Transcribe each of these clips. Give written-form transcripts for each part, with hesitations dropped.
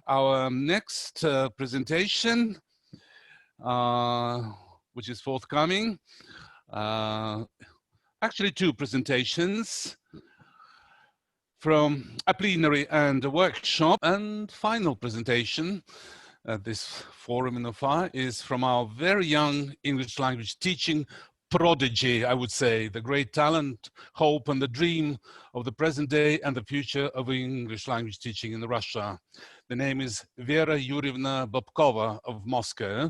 Our next presentation, which is forthcoming, actually two presentations from a plenary and a workshop, and final presentation at this forum in Ufa is from our very young English language teaching prodigy, I would say, the great talent, hope, and the dream of the present day and the future of English language teaching in Russia. The name is Vera Yurievna Bobkova of Moscow,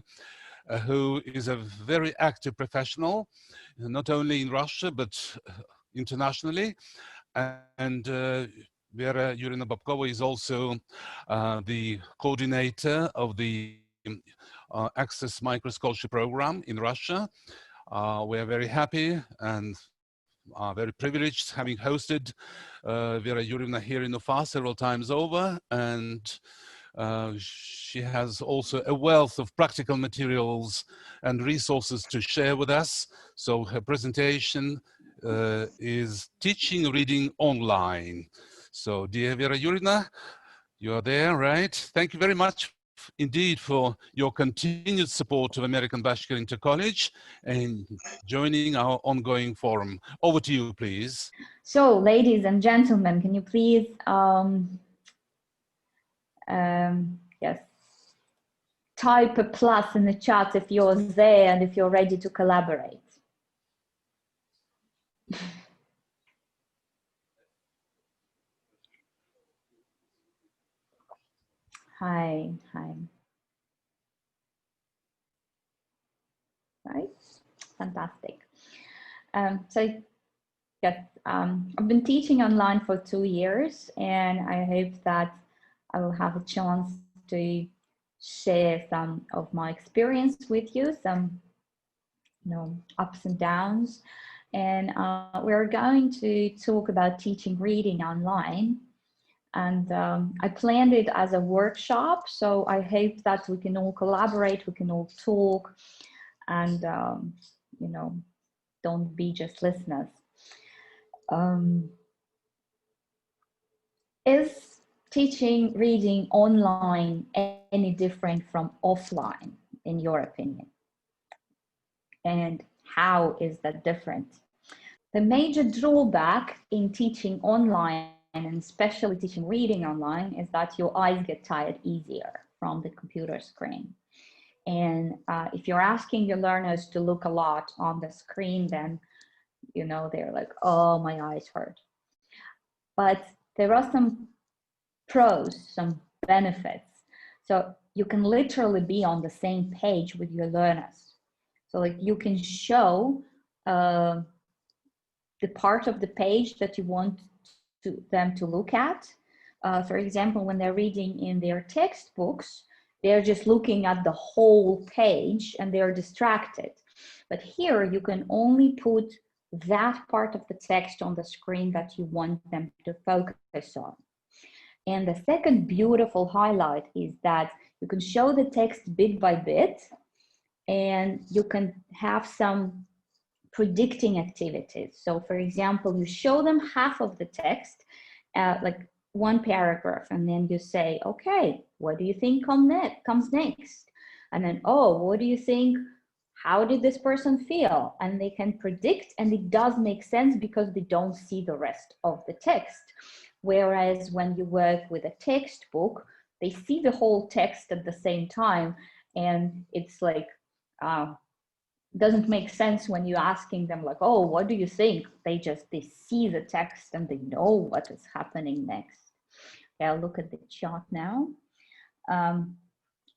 who is a very active professional, not only in Russia, but internationally. And Vera Yurievna Bobkova is also the coordinator of the Access Miscroscholarship Program in Russia. We are very happy and are very privileged having hosted Vera Yurievna here in Ufa several times over, and she has also a wealth of practical materials and resources to share with us. So her presentation is Teaching Reading Online. So dear Vera Yurievna, you are there, right? Thank you very much indeed for your continued support of American Bashkir Inter-College and joining our ongoing forum. Over to you, please. So, ladies and gentlemen, can you please, yes, type a plus in the chat if you're there and if you're ready to collaborate. Hi. Right, fantastic. So yes, I've been teaching online for 2 years, and I hope that I will have a chance to share some of my experience with you, some ups and downs. And we're going to talk about teaching reading online. And I planned it as a workshop, so I hope that we can all collaborate, we can all talk, and don't be just listeners. Is teaching reading online any different from offline, in your opinion? And how is that different? The major drawback in teaching online, and especially teaching reading online, is that your eyes get tired easier from the computer screen. And if you're asking your learners to look a lot on the screen, then they're like, oh, my eyes hurt. But there are some pros, some benefits. So you can literally be on the same page with your learners. So like you can show the part of the page that you want them to look at. For example, when they're reading in their textbooks, they're just looking at the whole page and they're distracted. But here you can only put that part of the text on the screen that you want them to focus on. And the second beautiful highlight is that you can show the text bit by bit, and you can have some predicting activities. So for example, you show them half of the text, like one paragraph, and then you say, okay, what do you think comes next? And then, oh, what do you think? How did this person feel? And they can predict, and it does make sense because they don't see the rest of the text. Whereas when you work with a textbook, they see the whole text at the same time, and it's like, doesn't make sense when you're asking them like, oh, what do you think? They see the text and they know what is happening next. Okay, I'll look at the chart now.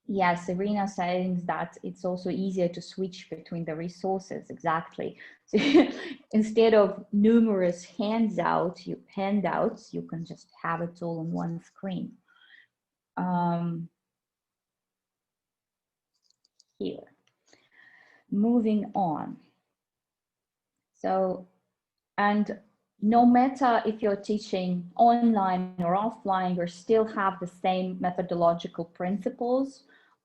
Yes, Irina saying that it's also easier to switch between the resources, exactly. So instead of numerous handouts, you can just have it all on one screen. Here. Moving on. So, and no matter if you're teaching online or offline, you still have the same methodological principles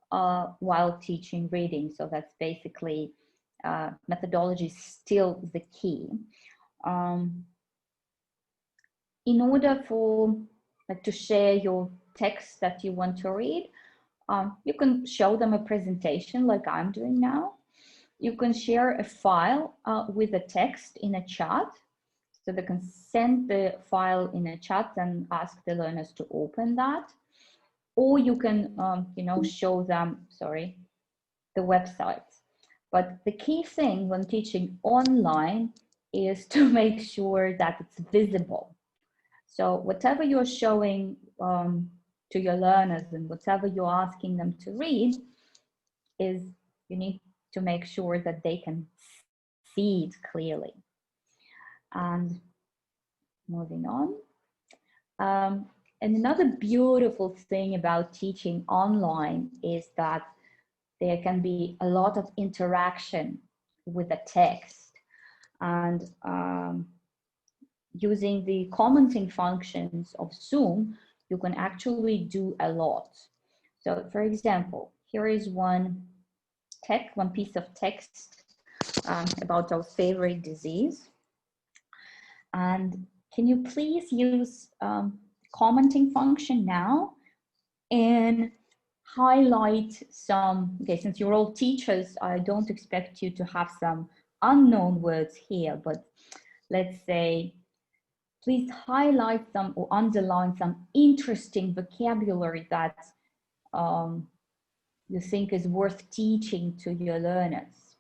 while teaching reading. So that's basically methodology is still the key. In order for to share your text that you want to read, you can show them a presentation like I'm doing now. You can share a file with the text in a chat. So they can send the file in a chat and ask the learners to open that. Or you can, show them, the website. But the key thing when teaching online is to make sure that it's visible. So whatever you're showing to your learners and whatever you're asking them to read you need to make sure that they can see it clearly. And moving on. And another beautiful thing about teaching online is that there can be a lot of interaction with the text, and using the commenting functions of Zoom, you can actually do a lot. So for example, here is one piece of text about our favorite disease. And can you please use commenting function now and highlight some, okay, since you're all teachers, I don't expect you to have some unknown words here, but let's say, please highlight some or underline some interesting vocabulary that you think is worth teaching to your learners.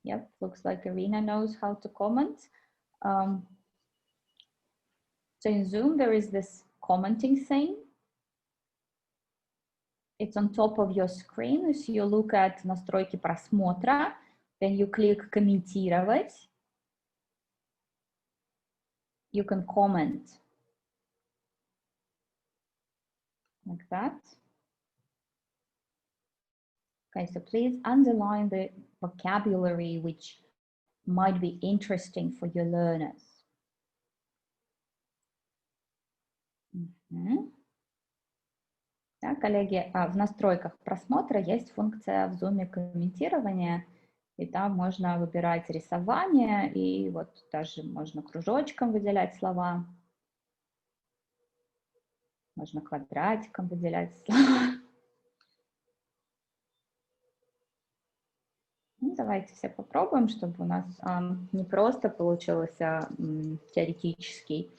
Yep, looks like Irina knows how to comment. So in Zoom, there is this commenting thing. It's on top of your screen. If you look at настройки просмотра, then you click комментировать. You can comment like that. Okay, so please underline the vocabulary which might be interesting for your learners. Да, коллеги, в настройках просмотра есть функция в Zoom комментирования, и там можно выбирать рисование, и вот даже можно кружочком выделять слова, можно квадратиком выделять слова. Ну, давайте все попробуем, чтобы у нас не просто получилась теоретический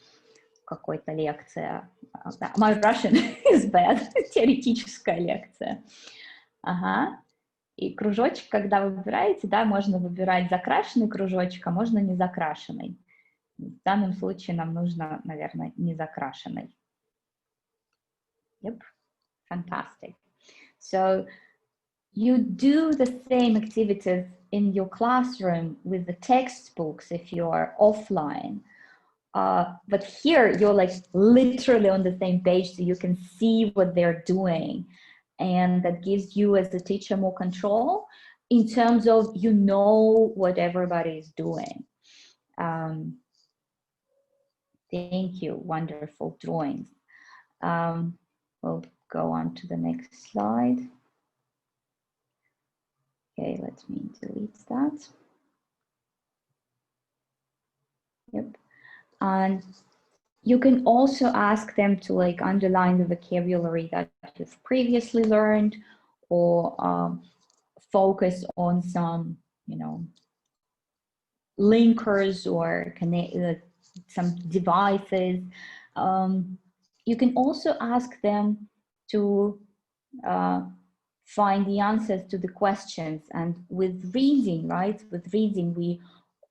какой-то лекция. My Russian is bad. Теоретическая лекция. Ага. И кружочек, когда вы выбираете, да, можно выбирать закрашенный кружочек, а можно не закрашенный. В данном случае нам нужно, наверное, не закрашенный. Yep. Fantastic. So you do the same activities in your classroom with the textbooks if you are offline. But here you're like literally on the same page, so you can see what they're doing. And that gives you as a teacher more control in terms of, you know, what everybody is doing. Thank you, wonderful drawings. We'll go on to the next slide. Okay, let me delete that. Yep. And you can also ask them to like underline the vocabulary that you've previously learned, or focus on some, you know, linkers or some devices. You can also ask them to find the answers to the questions. And with reading, right? With reading, we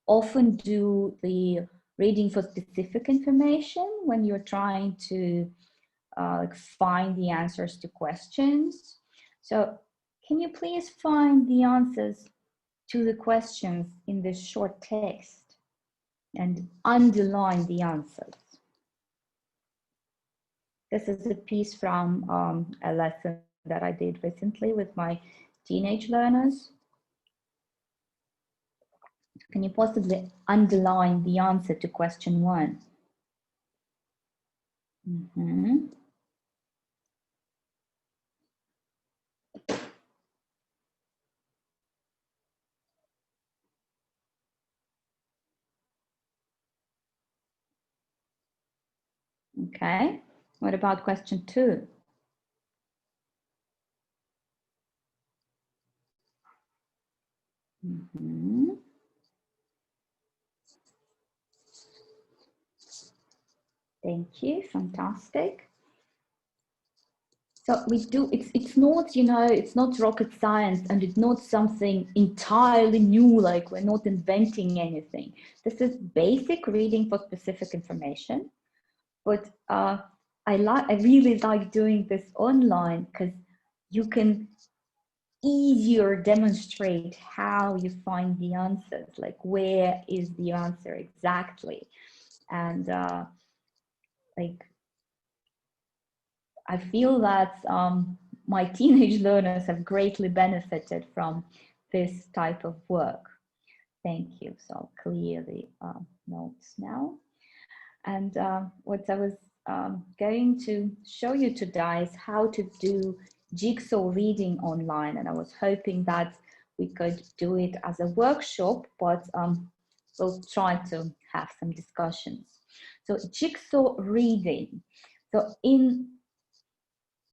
often do the reading for specific information when you're trying to find the answers to questions. So can you please find the answers to the questions in this short text and underline the answers? This is a piece from a lesson that I did recently with my teenage learners. Can you possibly underline the answer to question 1? Okay, What about question 2? Thank you, fantastic. So we do, it's not, you know, it's not rocket science, and it's not something entirely new, like we're not inventing anything. This is basic reading for specific information. But I really like doing this online because you can easier demonstrate how you find the answers, like where is the answer exactly. And like, I feel that my teenage learners have greatly benefited from this type of work. Thank you. So I'll clear the notes now. And what I was going to show you today is how to do jigsaw reading online. And I was hoping that we could do it as a workshop, but we'll try to have some discussions. So jigsaw reading. So in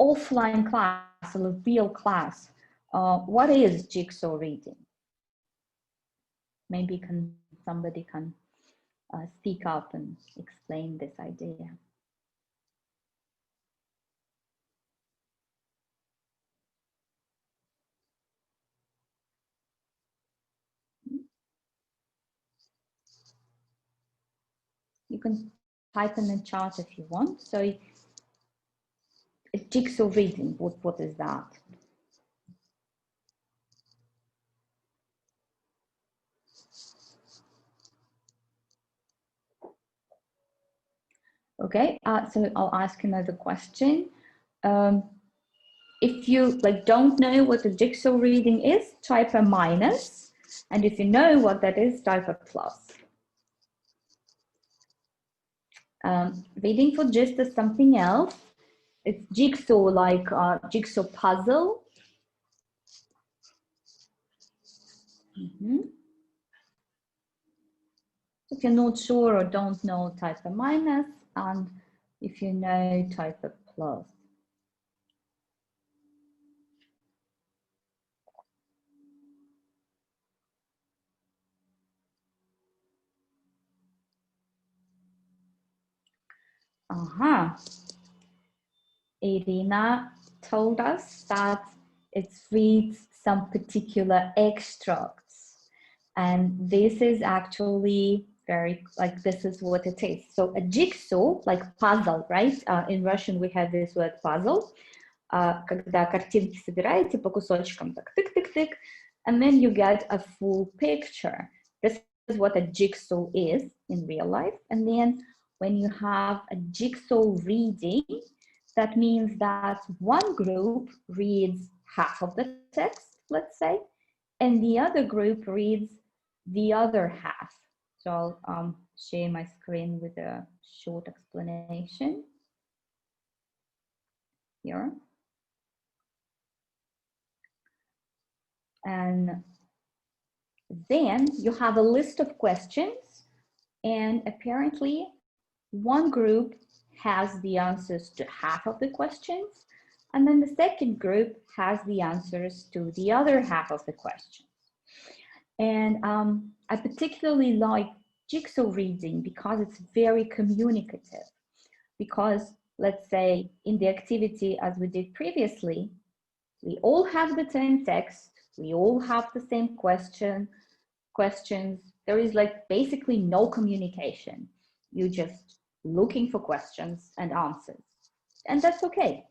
offline class, or a real class, what is jigsaw reading? Maybe somebody can speak up and explain this idea. You can type in the chat if you want. So jigsaw reading, what is that? Okay, so I'll ask another question. If you don't know what a jigsaw reading is, type a minus. And if you know what that is, type a plus. Reading for gist is something else. It's jigsaw, like jigsaw puzzle. If you're not sure or don't know, type a minus. And if you know, type a plus. Irina told us that it reads some particular extracts. And this is actually very, this is what it is. So a jigsaw, like puzzle, right? In Russian, we have this word puzzle. Когда картинки собираете по кусочкам, так тык-тык-тык, and then you get a full picture. This is what a jigsaw is in real life. And then when you have a jigsaw reading, that means that one group reads half of the text, let's say, and the other group reads the other half. So I'll share my screen with a short explanation here. And then you have a list of questions, and apparently one group has the answers to half of the questions, and then the second group has the answers to the other half of the questions. And I particularly like jigsaw reading because it's very communicative. Because let's say in the activity as we did previously, we all have the same text, we all have the same questions. There is basically no communication. You just looking for questions and answers, and that's okay.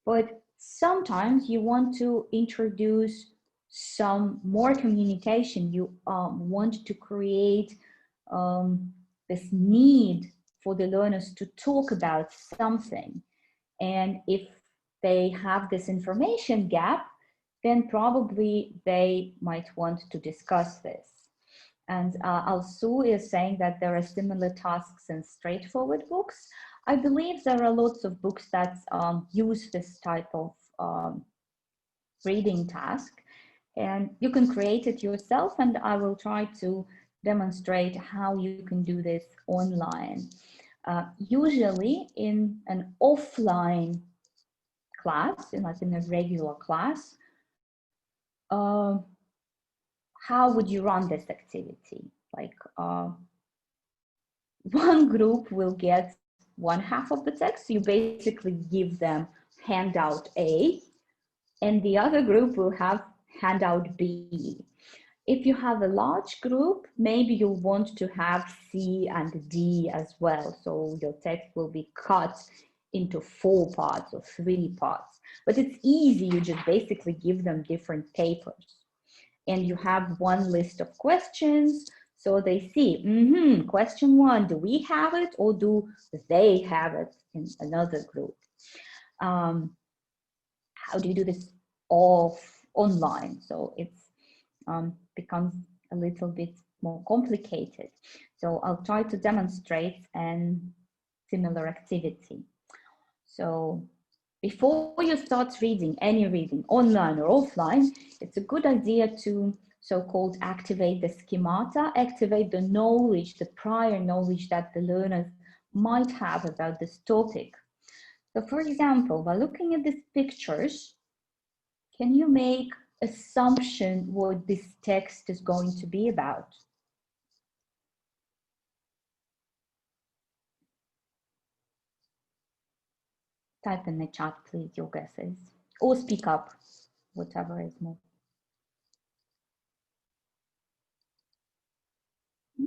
But sometimes you want to introduce some more communication. You want to create this need for the learners to talk about something. And if they have this information gap, then probably they might want to discuss this. And Alsu is saying that there are similar tasks in straightforward books. I believe there are lots of books that use this type of reading task. And you can create it yourself, and I will try to demonstrate how you can do this online. Usually in an offline class, like in a regular class, how would you run this activity? Like one group will get one half of the text. You basically give them handout A, and the other group will have handout B. If you have a large group, maybe you'll want to have C and D as well. So your text will be cut into 4 parts or 3 parts. But it's easy, you just basically give them different papers. And you have one list of questions, so they see, question 1, do we have it or do they have it in another group? How do you do this online? So it's becomes a little bit more complicated. So I'll try to demonstrate a similar activity. So before you start reading, any reading, online or offline, it's a good idea to so-called activate the schemata, activate the knowledge, the prior knowledge that the learners might have about this topic. So for example, by looking at these pictures, can you make assumption what this text is going to be about? Type in the chat, please, your guesses, or speak up, whatever is more.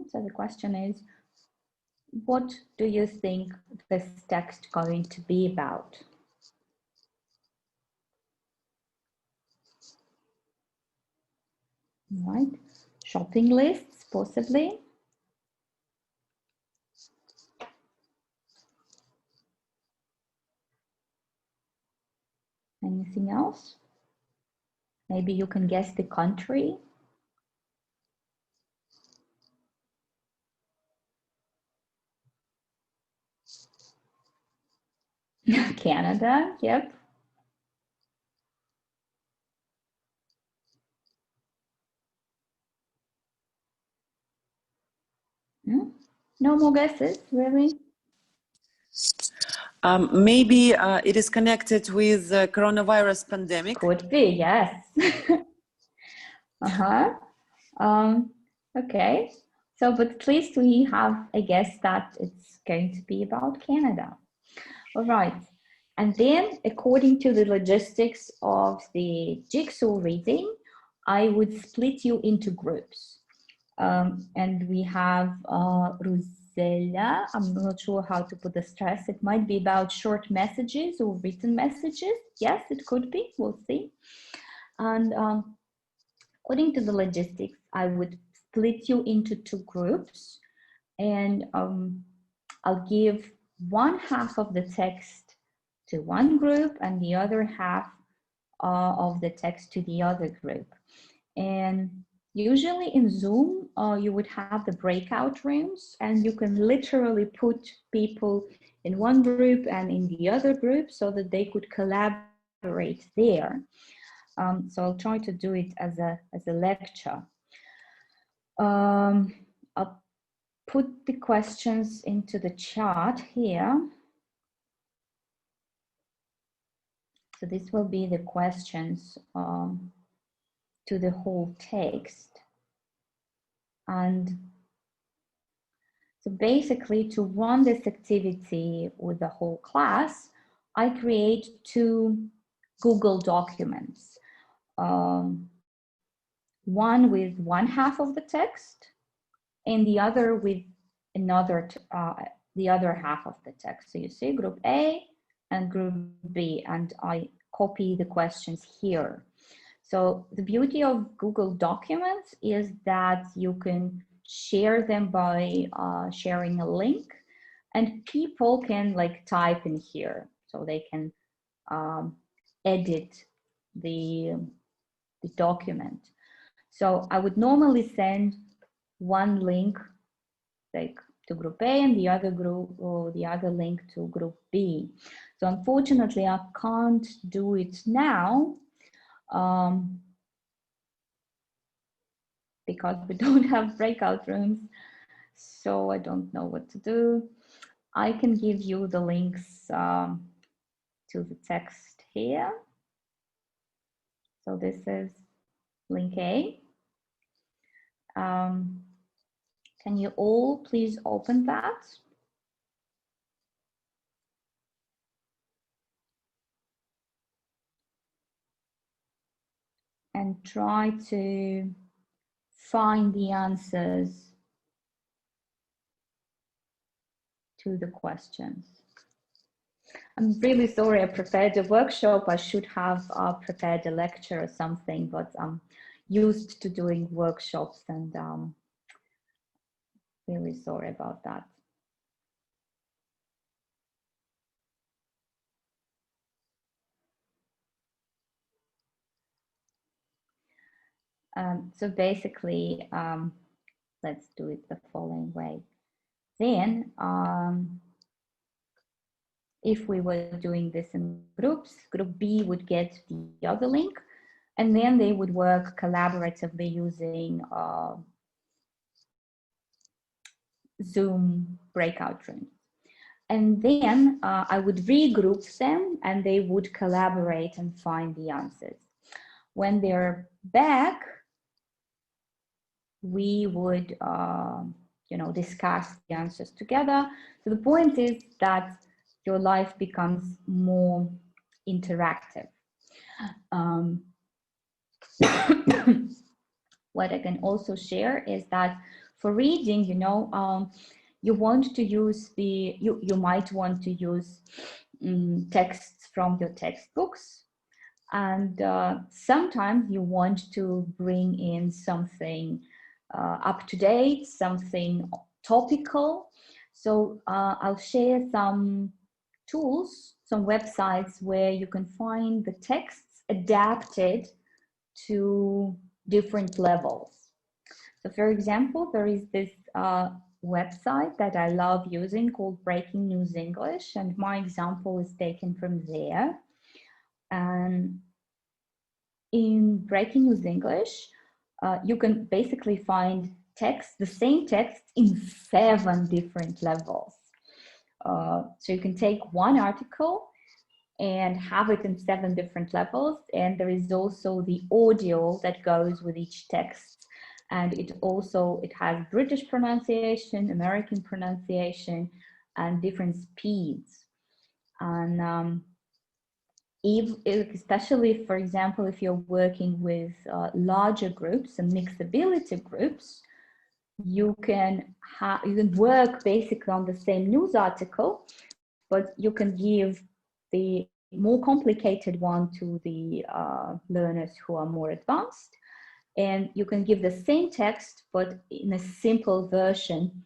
So the question is, what do you think this text going to be about? Right, shopping lists, possibly. Anything else? Maybe you can guess the country. Canada, yep. No more guesses, really? Maybe it is connected with the coronavirus pandemic. Could be, yes. Okay, so but at least we have a guess that it's going to be about Canada. All right, and then according to the logistics of the jigsaw reading, I would split you into groups. And we have Rosella, I'm not sure how to put the stress. It might be about short messages or written messages. Yes, it could be, we'll see. And according to the logistics, I would split you into 2 groups, and I'll give one half of the text to one group and the other half of the text to the other group. And usually in Zoom, you would have the breakout rooms, and you can literally put people in one group and in the other group so that they could collaborate there. So I'll try to do it as a lecture. I'll put the questions into the chat here. So this will be the questions to the whole text. And so basically, to run this activity with the whole class, I create 2 Google documents. One with one half of the text and the other with another, the other half of the text. So you see group A and group B, and I copy the questions here. So the beauty of Google Documents is that you can share them by sharing a link, and people can like type in here, so they can edit the document. So I would normally send one link like to group A and the other group, or the other link to group B. So unfortunately, I can't do it now because we don't have breakout rooms. So I don't know what to do. I can give you the links to the text here. So this is link A. Can you all please open that? And try to find the answers to the questions. I'm really sorry I prepared a workshop. I should have prepared a lecture or something, but I'm used to doing workshops and really sorry about that. So basically, let's do it the following way. Then, if we were doing this in groups, group B would get the other link, and then they would work collaboratively using Zoom breakout rooms. And then I would regroup them and they would collaborate and find the answers. When they're back, we would discuss the answers together. So the point is that your life becomes more interactive. What I can also share is that for reading, you want to use you might want to use texts from your textbooks, and sometimes you want to bring in something up to date, something topical. So I'll share some tools, some websites where you can find the texts adapted to different levels. So for example, there is this website that I love using called Breaking News English, and my example is taken from there. And in Breaking News English, you can basically find text, the same text in 7 different levels. So you can take one article and have it in 7 different levels. And there is also the audio that goes with each text. And it has British pronunciation, American pronunciation, and different speeds. And especially, for example, if you're working with larger groups and mixed ability groups, you can work basically on the same news article, but you can give the more complicated one to the learners who are more advanced, and you can give the same text but in a simple version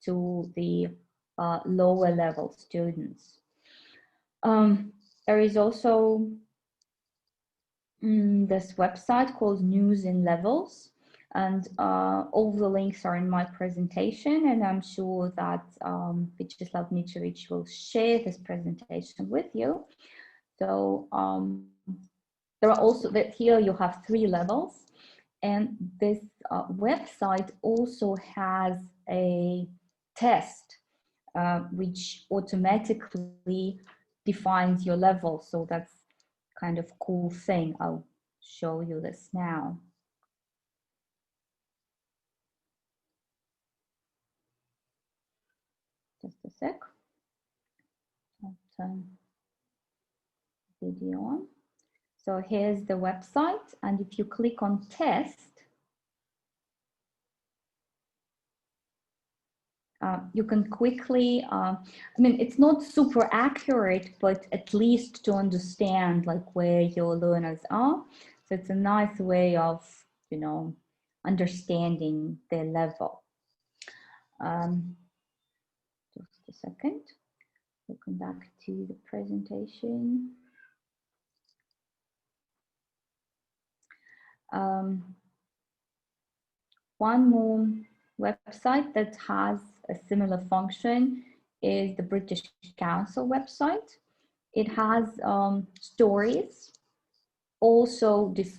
to the lower level students. There is also this website called News in Levels, and all the links are in my presentation, and I'm sure that Vyacheslav Mitrovic will share this presentation with you. So there are also, here you have 3 levels, and this website also has a test which automatically defines your level. So that's kind of cool thing. I'll show you this now. Just a sec. I'll turn video on. So here's the website, and if you click on test, you can quickly, I mean, it's not super accurate, but at least to understand like where your learners are. So it's a nice way of, understanding their level. Just a second, we'll come back to the presentation. One more website that has a similar function is the British Council website. It has stories, also this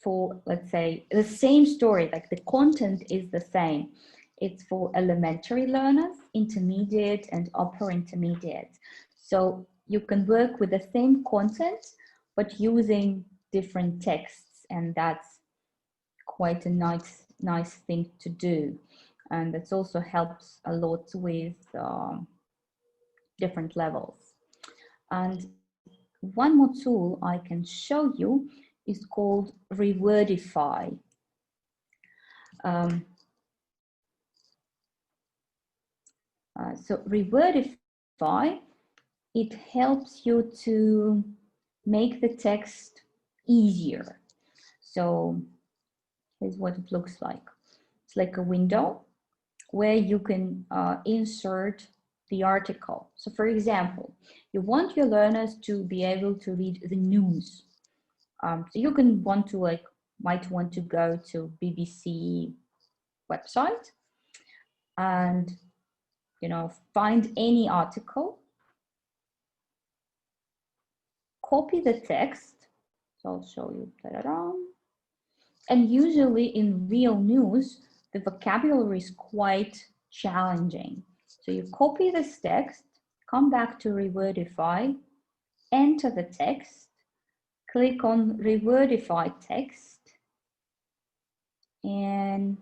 for, let's say, the same story, like the content is the same. It's for elementary learners, intermediate, and upper intermediate. So you can work with the same content, but using different texts, and that's quite a nice thing to do. And it also helps a lot with different levels. And one more tool I can show you is called Rewordify. So Rewordify, it helps you to make the text easier. So here's what it looks like. It's like a window where you can insert the article. So for example, you want your learners to be able to read the news. So you can might want to go to BBC website and, you know, find any article, copy the text. So I'll show you. And usually in real news, the vocabulary is quite challenging. So you copy this text, come back to Rewordify, enter the text, click on Rewordify text, and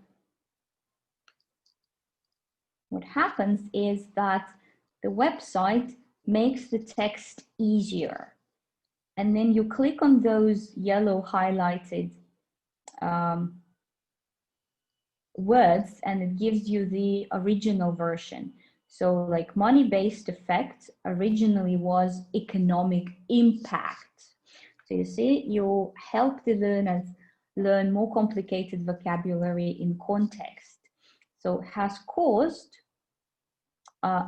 what happens is that the website makes the text easier. And then you click on those yellow highlighted words, and it gives you the original version. So like money-based effect originally was economic impact. So you see, you help the learners learn more complicated vocabulary in context. So has caused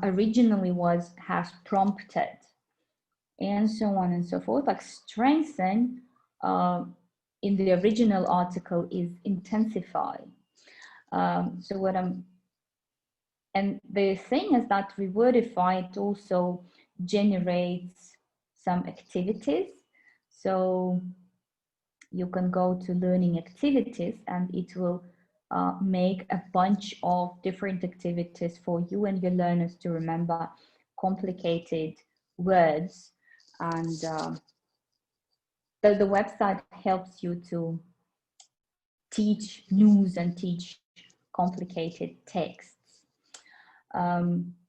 originally was has prompted, and so on and so forth. Like strengthen in the original article is intensify. So what and the thing is that Rewordify, it also generates some activities. So you can go to learning activities and it will make a bunch of different activities for you and your learners to remember complicated words. And the website helps you to teach news and teach complicated texts.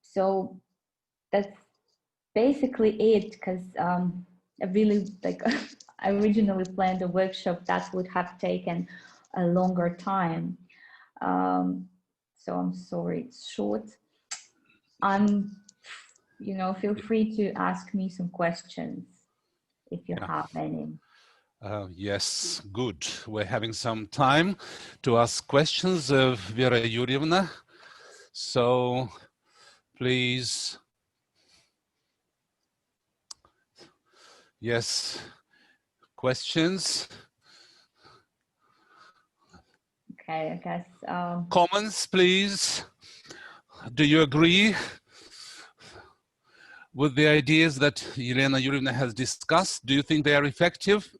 So that's basically it, because I really I originally planned a workshop that would have taken a longer time. So I'm sorry it's short. Feel free to ask me some questions if you have any. Yes, good. We're having some time to ask questions of Vera Yurievna. So please, yes, questions? Okay, I guess. Comments, please. Do you agree with the ideas that Elena Yurievna has discussed? Do you think they are effective?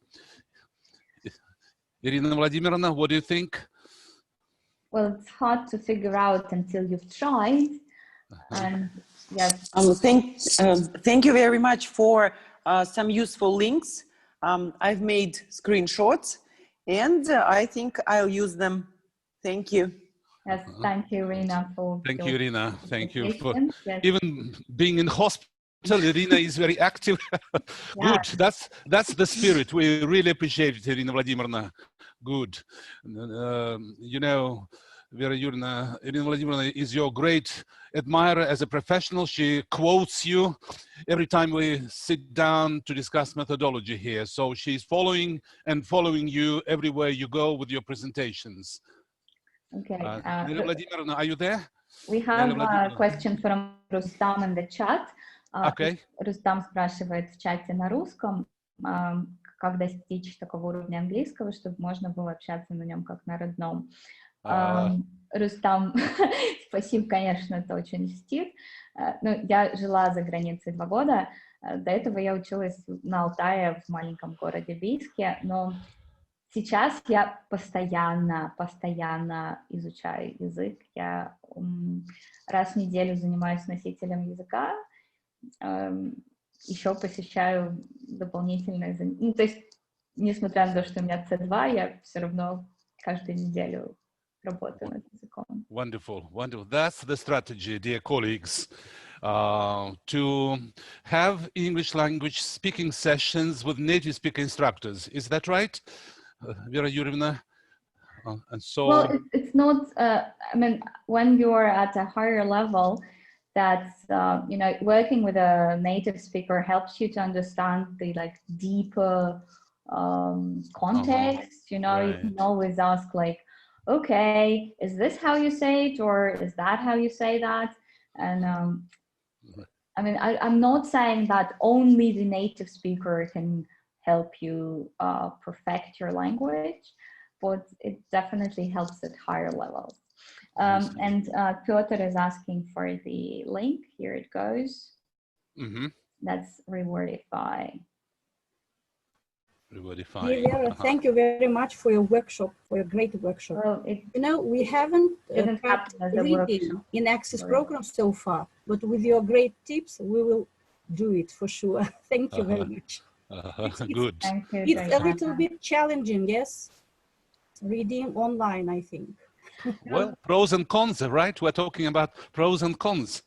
Irina Vladimirovna, what do you think? Well, it's hard to figure out until you've tried. And yes. Thank you very much for some useful links. I've made screenshots and I think I'll use them. Thank you. Yes, thank you, Irina, for. Thank you, Irina. Thank you for yes. even being in hospital. Irina is very active. Good. That's the spirit. We really appreciate it, Irina Vladimirovna. Good. You know, Vera Yurievna, Irina Vladimirovna is your great admirer as a professional. She quotes you every time we sit down to discuss methodology here. So she's following you everywhere you go with your presentations. Okay. Irina Vladimirovna, are you there? We have a question from Rustam in the chat. Okay. Рустам спрашивает в чате на русском, как достичь такого уровня английского, чтобы можно было общаться на нем как на родном. Рустам, спасибо, конечно, это очень льстит. Ну, я жила за границей 2 года. До этого я училась на Алтае в маленьком городе Бийске, но Сейчас я постоянно изучаю язык. Я раз в неделю занимаюсь носителем языка, еще посещаю дополнительные занятия. Ну, то есть, несмотря на то, что у меня C2, я все равно каждую неделю работаю над языком. Wonderful, wonderful. That's the strategy, dear colleagues, to have English language speaking sessions with native speaker instructors. Is that right, Vera Yurievna? And so, well, it's not. I mean, when you're at a higher level, that's you know, working with a native speaker helps you to understand the like deeper context. You know, you can always ask like, okay, is this how you say it, or is that how you say that? And I mean, I'm not saying that only the native speaker can help you perfect your language, but it definitely helps at higher levels. And Piotr is asking for the link. Here it goes. That's Rewordify. Vera, thank you very much for your workshop, for your great workshop. Well, you know, we haven't happen as a reading in Access program so far, but with your great tips, we will do it for sure. Thank you very much. Good. It's a little bit challenging, yes? Reading online, I think. Well, pros and cons, right? We're talking about pros and cons.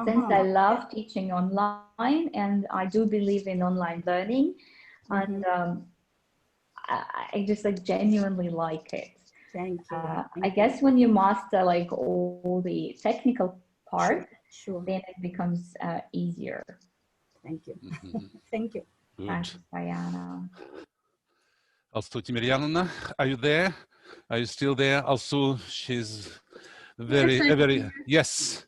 Since I love teaching online and I do believe in online learning, and I just like genuinely like it. Thank you. I guess when you master like all the technical part, then it becomes easier. Thank you. Thank you. Thanks, Diana. Also, Timiryana, are you there? Are you still there? Also, she's very, yes.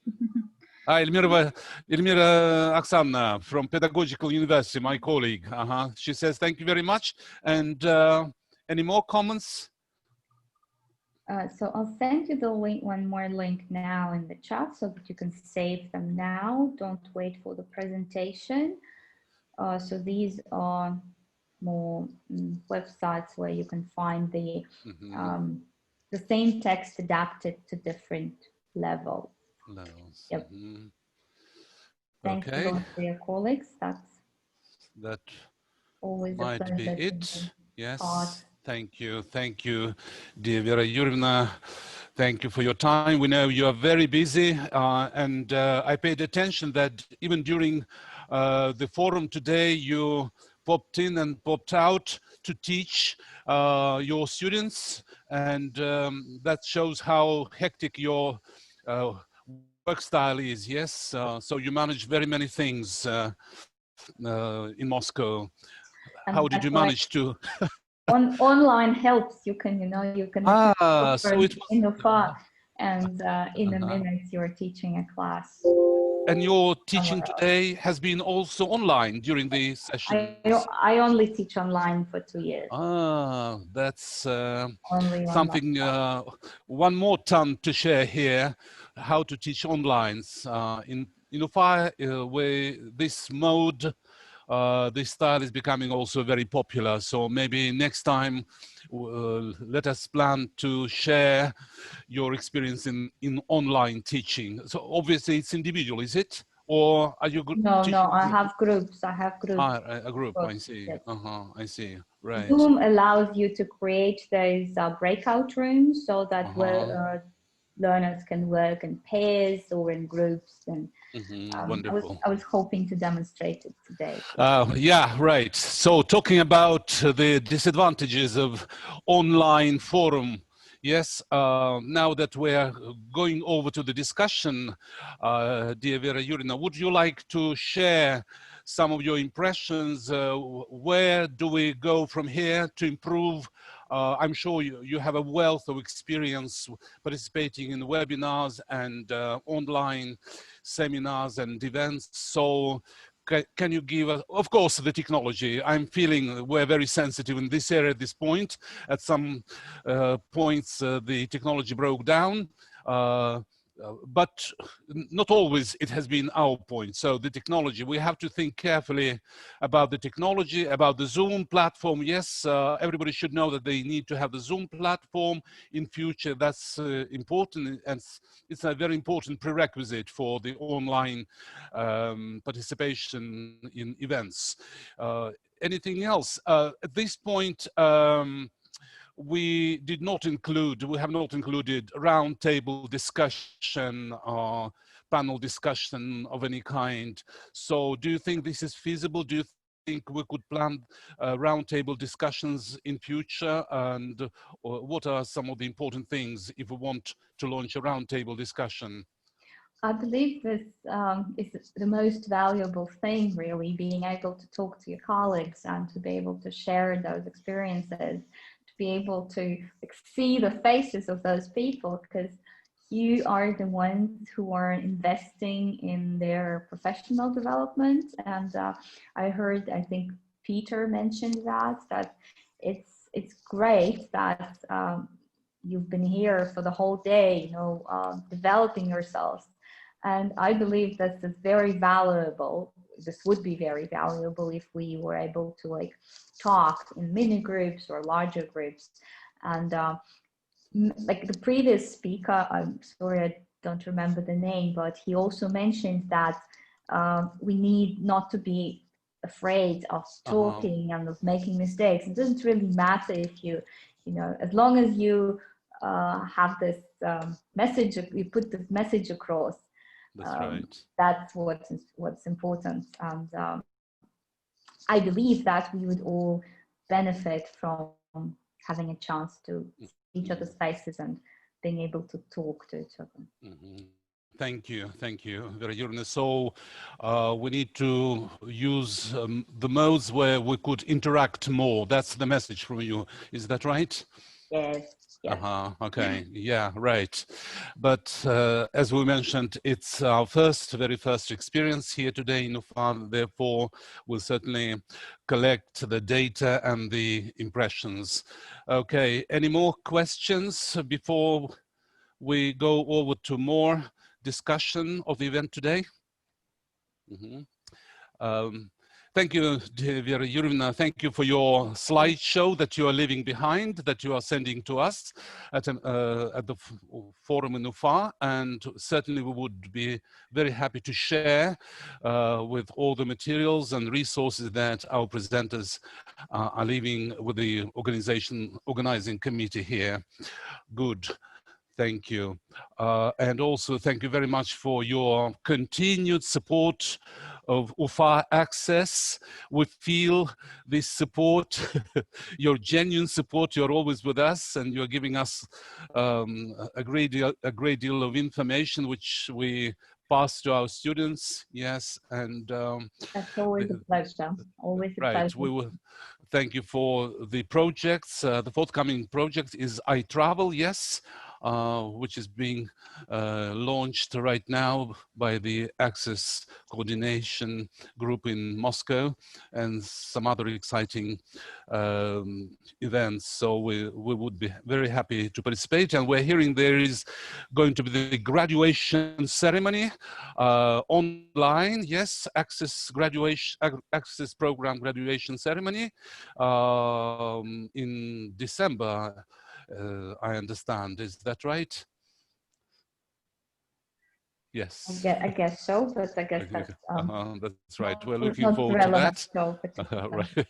Elmira Oksana from Pedagogical University, my colleague. She says, thank you very much. And any more comments? So I'll send you the link, one more link now in the chat so that you can save them now. Don't wait for the presentation. So these are more websites where you can find the same text adapted to different levels. Yep. Thank you for your colleagues. That always might be it. Yes. Thank you, dear Vera Yurievna. Thank you for your time. We know you are very busy, and I paid attention that even during the forum today, you popped in and popped out to teach your students, and that shows how hectic your work style is. Yes, so you manage very many things in Moscow. And how did you manage to? Online helps. You can, you can. So it was in UFA, and in a minute you're teaching a class. And your teaching today has been also online during the session. I only teach online for 2 years. That's something. Online. One more ton to share here. How to teach online in UFA, where this mode, this style is becoming also very popular. So maybe next time, let us plan to share your experience in online teaching. So obviously it's individual, is it? Or are you No, I have groups. I have groups. A group, I see. Yes. I see. Right. Zoom allows you to create those breakout rooms so that learners can work in pairs or in groups. And wonderful. I was hoping to demonstrate it today. Yeah, right. So talking about the disadvantages of online forum. Yes, now that we're going over to the discussion, dear Vera Yurievna, would you like to share some of your impressions? Where do we go from here to improve? I'm sure you have a wealth of experience participating in webinars and online seminars and events. So can you give us, of course, the technology? I'm feeling we're very sensitive in this area at this point. At some points, the technology broke down. but not always it has been our point. So the technology, we have to think carefully about the technology, about the Zoom platform. Yes, everybody should know that they need to have the Zoom platform in future. That's important, and it's a very important prerequisite for the online participation in events. Anything else? At this point, we have not included roundtable discussion or panel discussion of any kind. So do you think this is feasible? Do you think we could plan roundtable discussions in future? And what are some of the important things if we want to launch a roundtable discussion? I believe this is the most valuable thing, really, being able to talk to your colleagues and to be able to share those experiences, to be able to see the faces of those people, because you are the ones who are investing in their professional development. And I heard, I think Peter mentioned that it's great that you've been here for the whole day, developing yourselves. And I believe this is very valuable. This would be very valuable if we were able to talk in mini groups or larger groups. And like the previous speaker, I'm sorry, I don't remember the name, but he also mentioned that we need not to be afraid of talking and of making mistakes. It doesn't really matter if you as long as you have this message, you put this message across. That's right. That's what's important. And I believe that we would all benefit from having a chance to see each other's faces and being able to talk to each other. Thank you, Vera Yurievna. So we need to use the modes where we could interact more. That's the message from you. Is that right? Yes. Yeah. Okay. Yeah. Right. But as we mentioned, it's our very first experience here today in UFA. Therefore, we'll certainly collect the data and the impressions. Okay. Any more questions before we go over to more discussion of the event today? Thank you, Vera Yurievna. Thank you for your slideshow that you are leaving behind, that you are sending to us at the forum in UFA. And certainly we would be very happy to share with all the materials and resources that our presenters are leaving with the organizing committee here. Good. Thank you. And also thank you very much for your continued support of UFA Access. We feel this support, your genuine support. You're always with us and you're giving us a great deal of information which we pass to our students. Yes, and that's always a pleasure. Always a pleasure. We will thank you for the projects. The forthcoming project is I Travel, yes, which is being launched right now by the Access Coordination Group in Moscow and some other exciting events. So we would be very happy to participate. And we're hearing there is going to be the graduation ceremony online. Yes, Access Program graduation ceremony in December. I understand. Is that right? Yes. I guess so, but I guess that's right. We're looking forward to that. Right.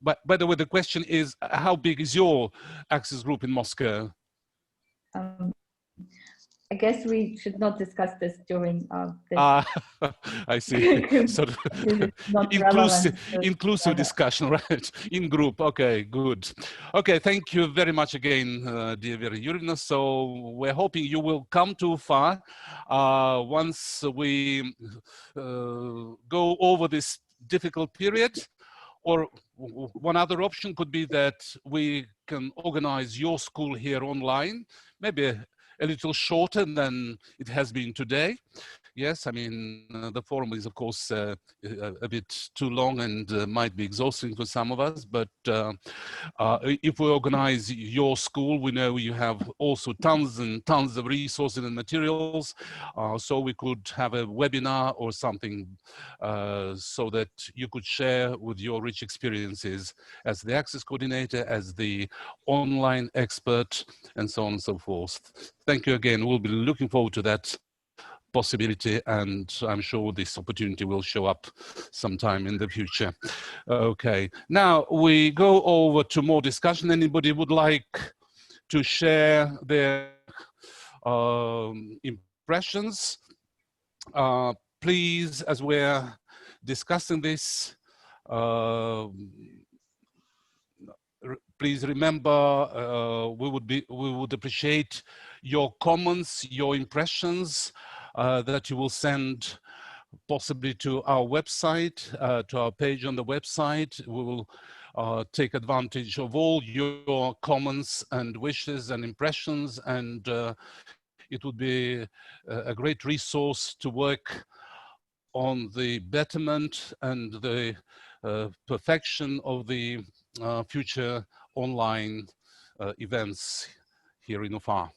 But by the way, the question is, how big is your Access group in Moscow? I guess we should not discuss this during this. I see. So inclusive discussion, right? In group. Okay, good. Okay, thank you very much again, dear Vera Yurievna. So we're hoping you will come to UFA once we go over this difficult period. Or one other option could be that we can organize your school here online, maybe a little shorter than it has been today. yes, I mean, the forum is, of course, a bit too long and might be exhausting for some of us, but if we organize your school, we know you have also tons and tons of resources and materials, so we could have a webinar or something so that you could share with your rich experiences as the access coordinator, as the online expert, and so on and so forth. Thank you again. We'll be looking forward to that possibility, and I'm sure this opportunity will show up sometime in the future. Okay, now we go over to more discussion. Anybody would like to share their impressions? Please, as we're discussing this, please remember we would appreciate your comments, your impressions that you will send possibly to our website, to our page on the website. We will take advantage of all your comments and wishes and impressions, and it would be a great resource to work on the betterment and the perfection of the future online events here in UFA.